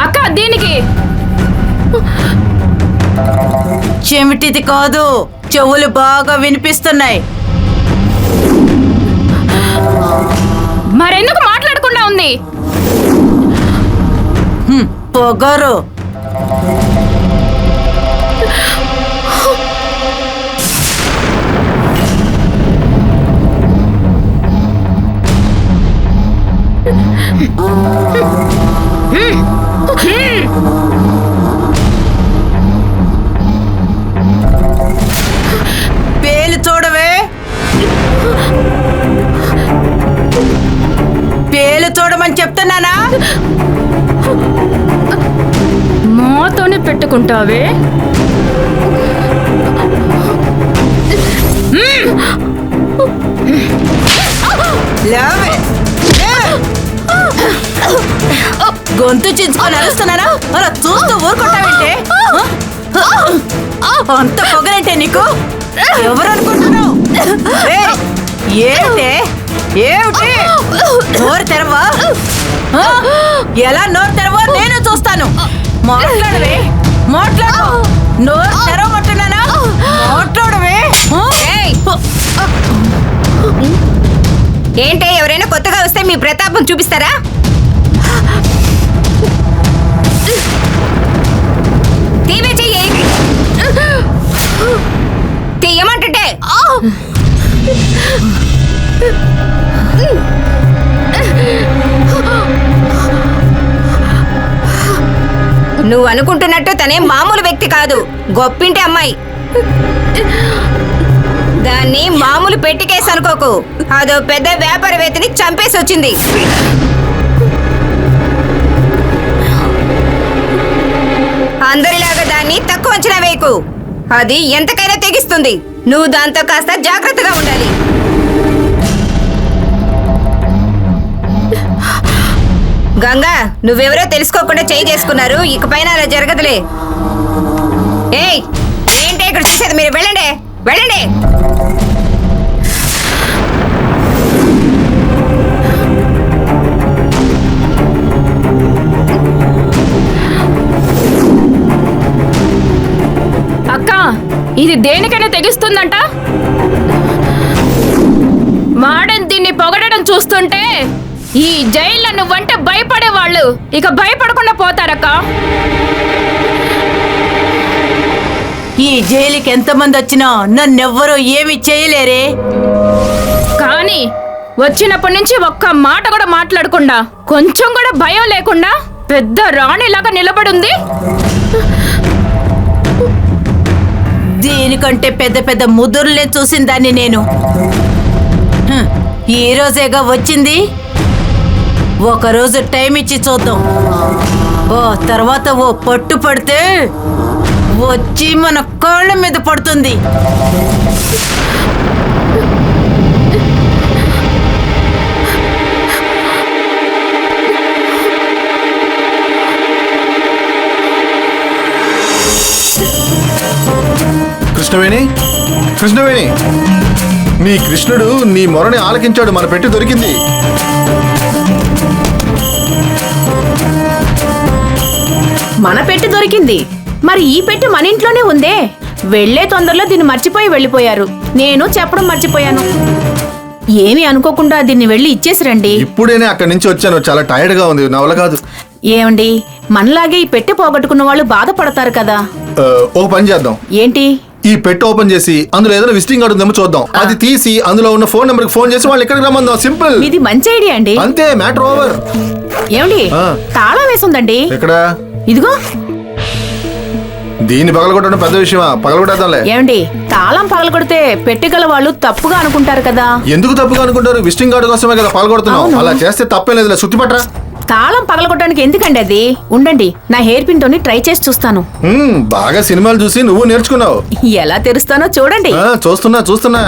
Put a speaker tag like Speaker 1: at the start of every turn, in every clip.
Speaker 1: అక్క దీనికి
Speaker 2: చెమిటిది కాదు, చెవులు బాగా వినిపిస్తున్నాయి.
Speaker 1: మరెందుకు మాట్లాడకుండా ఉంది?
Speaker 2: పొగరు. పేలు చూడవే, పేలు చూడమని చెప్తున్నానా?
Speaker 1: మాతోనే పెట్టుకుంటావే?
Speaker 2: లేవే, గొంతు చించుకొని అరుస్తున్నానా? అలా చూస్తూ ఊరుకుంటావంటే? అంత పొగరంటే నీకు? ఎవరు అనుకుంటున్నావు? ఏమిటి ఏమిటి? నోరు తెరవా? ఎలా నోరు తెరవా నేను చూస్తాను. మాట్లాడవే, మాట్లాడు. నోరు తెరవమంటున్నానా? మాట్లాడవే.
Speaker 3: ఏంటే, ఎవరైనా కొత్తగా వస్తే మీ ప్రతాపం చూపిస్తారా? తీవే చెయ్యి. తీయమంటుంటే నువ్వు అనుకుంటున్నట్టు తనే మామూలు వ్యక్తి కాదు, గొప్పింటి అమ్మాయి. దాన్ని మామూలు పెట్టికేసి అనుకోకు. అదో పెద్ద వ్యాపారవేత్తని చంపేసి వచ్చింది. అందరిలాగా దాన్ని తక్కువ అంచనా వేయకు. అది ఎంతకైనా తెగిస్తుంది. నువ్వు దాంతో కాస్త జాగ్రత్తగా ఉండాలి. గంగా, నువ్వెవరో తెలుసుకోకుండా చేయి చేసుకున్నారు. ఇకపైన అలా జరగదులే. ఏయ్, ఏంటి ఇక్కడ చూసేది? మీరు వెళ్ళండి, వెళ్ళండి.
Speaker 1: అక్క, ఇది దేనికైనా తెగిస్తుందంట. వాడని దీన్ని పొగడడం చూస్తుంటే ఈ జైల్లో నువ్వంటే భయపడే వాళ్ళు ఇక భయపడకుండా పోతారక్క.
Speaker 2: ఈ జైలుకి ఎంతమంది వచ్చినా నన్నెవ్వరూ ఏమి చేయలేరే.
Speaker 1: కానీ వచ్చినప్పటి నుంచి ఒక్క మాట కూడా మాట్లాడకుండా, కొంచెం కూడా భయం లేకుండా పెద్ద రాణిలాగా నిలబడుంది.
Speaker 2: దీనికంటే పెద్ద పెద్ద ముదురులే చూసిందాన్ని నేను. ఈ రోజేగా వచ్చింది. ఒకరోజు టైం ఇచ్చి చూద్దాం. ఓ తర్వాత ఓ పట్టు పడితే వచ్చి మన కాళ్ళ మీద పడుతుంది.
Speaker 4: కృష్ణవేణి, కృష్ణవేణి, నీ కృష్ణుడు నీ మొరని ఆలకించాడు. మన పెట్టి దొరికింది.
Speaker 5: మన పెట్టి దొరికింది. మరి ఈ పెట్టి మన ఇంట్లోనే ఉందే. వెళ్లే తొందరలో దీన్ని మర్చిపోయి వెళ్ళిపోయారు. నేను చెప్పడం మర్చిపోయాను. ఏమీ అనుకోకుండా దీన్ని వెళ్ళి ఇచ్చేసి రండి.
Speaker 4: ఇప్పుడేనే అక్కడి నుంచి వచ్చాను. చాలా టైర్డ్ గా ఉంది, నా వల్ల కాదు.
Speaker 5: ఏమండి, మనలాగే ఈ పెట్టి పోగొట్టుకున్న వాళ్ళు బాధపడతారు కదా.
Speaker 4: ఒక పని చేద్దాం.
Speaker 5: ఏంటి?
Speaker 4: ఈ పెట్టి ఓపెన్ చేసి అందులో ఏదైనా విజిటింగ్ కార్డు ఉందేమో చూద్దాం. అది తీసి అందులో ఉన్న ఫోన్ నెంబర్ కి ఫోన్ చేసి వాళ్ళు ఇక్కడికి రమ్మందాం. సింపుల్.
Speaker 5: ఇది మంచి ఐడియా అండి.
Speaker 4: అంతే, మ్యాటర్ ఓవర్.
Speaker 5: ఏమండి, తాళం వేసుందండి.
Speaker 4: ఎక్కడ?
Speaker 5: ఇదిగో.
Speaker 4: దీన్ని పగలగొట్టడం పెద్ద విషయమా? పగలగొట్టేద్దాంలే.
Speaker 5: ఏమండి, తాళం పగలగొడితే పెట్టగల వాళ్ళు తప్పుగా అనుకుంటారు కదా.
Speaker 4: ఎందుకు తప్పుగా అనుకుంటారు? విజిటింగ్ కార్డు కోసమే కదా పగలగొడుతున్నాం. అలా చేస్తే తప్పేం లేదు. సుత్తిపట్రా.
Speaker 5: తాళం పగలగొట్టడానికి ఎందుకండి అది? ఉండండి, నా హెయిర్ పిన్ తోని ట్రై చేసి చూస్తాను.
Speaker 4: బాగా సినిమాలు చూసి నువ్వు నేర్చుకున్నావు.
Speaker 5: ఎలా తెరుస్తానో చూడండి.
Speaker 4: చూస్తున్నా చూస్తున్నా.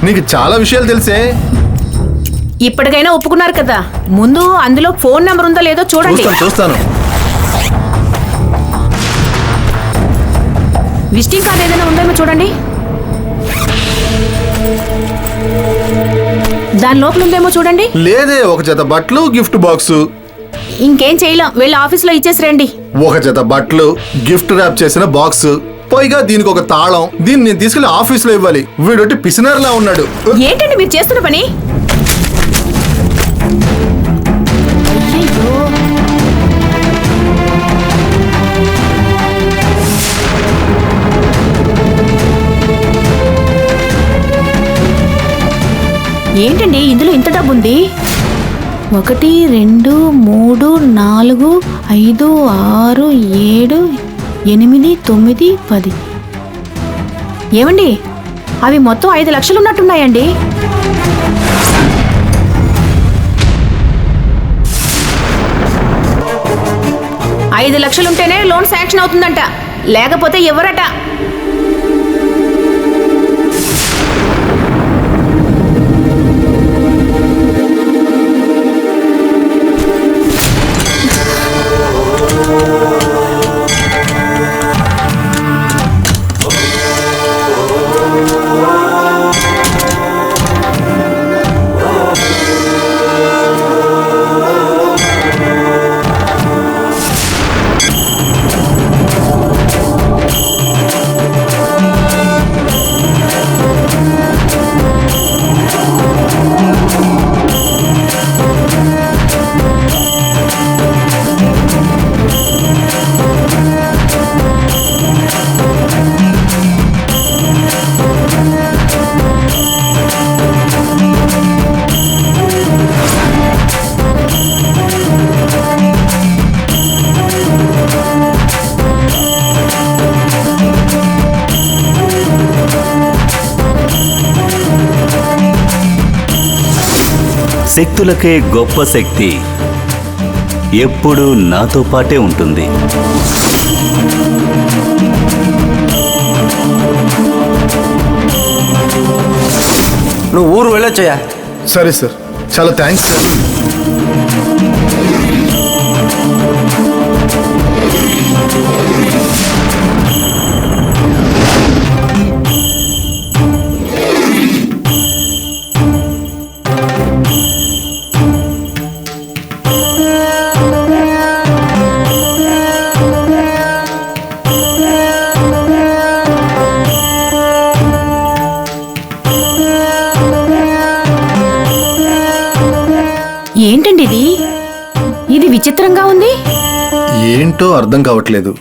Speaker 4: నీకు చాలా విషయాలు తెలిసే.
Speaker 5: ఇప్పటికైనా ఒప్పుకున్నారు కదా, ముందు అందులో ఫోన్ నెంబర్ ఉందో లేదో చూడండి.
Speaker 4: చూస్తాను.
Speaker 5: విజిటింగ్ కార్డ్ ఏదైనా ఉందేమో చూడండి. దాని లోపల ఉందేమో చూడండి.
Speaker 4: లేదే, ఒక జత బట్టలు, గిఫ్ట్ బాక్స్.
Speaker 5: ఇంకేం చేయలేం, వెళ్ళి ఆఫీస్లో ఇచ్చేసి రండి.
Speaker 4: ఒక జత బట్టలు, గిఫ్ట్ ర్యాప్ చేసిన బాక్స్, పైగా దీనికి ఒక తాళం. దీన్ని నేను తీసుకెళ్లి ఆఫీస్ లో ఇవ్వాలి. వీడొట్టి పిసినర్లా ఉన్నాడు.
Speaker 5: ఏంటండి మీరు చేస్తున్న పని? అయ్యయ్యో. ఏంటండి ఇందులో ఇంత డబ్బు ఉంది? 1 2 3 4 5 6 7 8 9 10. ఏమండి అవి మొత్తం 5 లక్షలు ఉన్నట్టున్నాయండి. ఐదు లక్షలుంటేనే లోన్ శాంక్షన్ అవుతుందంట, లేకపోతే ఎవరట.
Speaker 6: శక్తులకే గొప్ప శక్తి ఎప్పుడూ నాతో పాటే ఉంటుంది.
Speaker 7: నువ్వు ఊరు వెళ్ళొచ్చయ్యా.
Speaker 4: సరే సార్, చాలా థ్యాంక్స్ సార్.
Speaker 5: ఏంటండి ఇది? ఇది విచిత్రంగా ఉంది.
Speaker 4: ఏంటో అర్థం కావట్లేదు,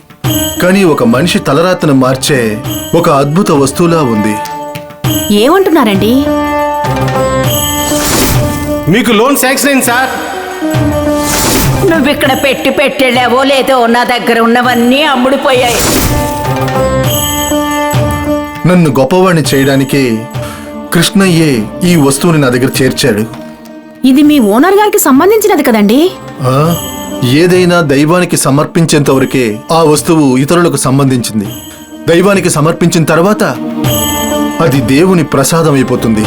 Speaker 4: కానీ ఒక మనిషి తలరాతను మార్చే ఒక అద్భుత వస్తువులా ఉంది.
Speaker 5: ఏమంటున్నారండి?
Speaker 7: మీకు లోన్ శాంక్షన్ అయింది సార్.
Speaker 2: నువ్విక్కడ పెట్టెళ్ళావో లేదో నా దగ్గర ఉన్నవన్నీ అమ్ముడిపోయాయి.
Speaker 4: నన్ను గొప్పవాణ్ణి చేయడానికి కృష్ణయ్యే ఈ వస్తువుని నా దగ్గర చేర్చాడు.
Speaker 5: ఇది మీ ఓనర్ గారికి సంబంధించినది కదండి?
Speaker 4: ఆ, ఏదైనా దైవానికి సమర్పించేంత వరకే ఆ వస్తువు ఇతరులకు సంబంధించింది. దైవానికి సమర్పించిన తర్వాత అది దేవుని ప్రసాదం అయిపోతుంది.